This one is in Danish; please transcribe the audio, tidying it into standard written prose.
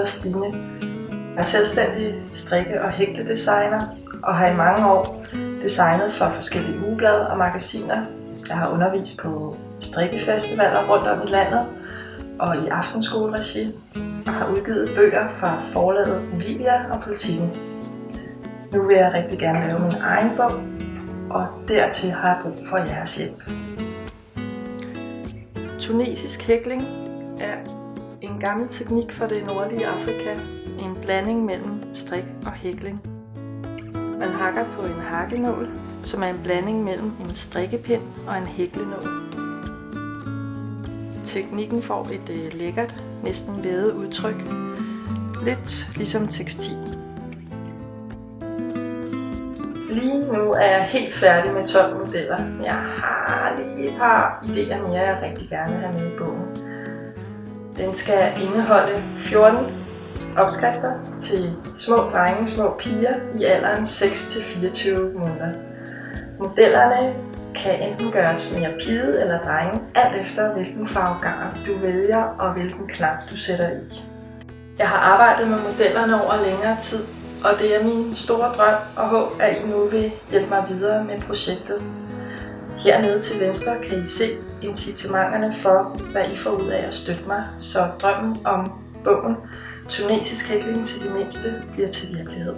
hedder Stine. Jeg er selvstændig strikke- og hækledesigner og har i mange år designet for forskellige ugeblade og magasiner. Jeg har undervist på strikkefestivaler rundt om i landet og i aftenskoleregi og har udgivet bøger fra forlaget Olivia og Politiken. Nu vil jeg rigtig gerne lave min egen bog, og dertil har jeg brug for jeres hjælp. Tunesisk hækling er en gammel teknik fra det nordlige Afrika, en blanding mellem strik og hækling. Man hakker på en hakkenål, som er en blanding mellem en strikkepind og en hæklenål. Teknikken får et lækkert, næsten vævet udtryk, lidt ligesom tekstil. Lige nu er jeg helt færdig med 12 modeller, men jeg har lige et par idéer mere, jeg rigtig gerne vil have med i bogen. Den skal indeholde 14 opskrifter til små drenge, små piger i alderen 6-24 måneder. Modellerne kan enten gøres mere pige eller drenge, alt efter hvilken farve garn du vælger og hvilken knap du sætter i. Jeg har arbejdet med modellerne over længere tid, og det er min store drøm og håb, at I nu vil hjælpe mig videre med projektet. Hernede til venstre kan I se incitamenterne for, hvad I får ud af at støtte mig, så drømmen om bogen Tunesisk hækling til de mindste bliver til virkelighed.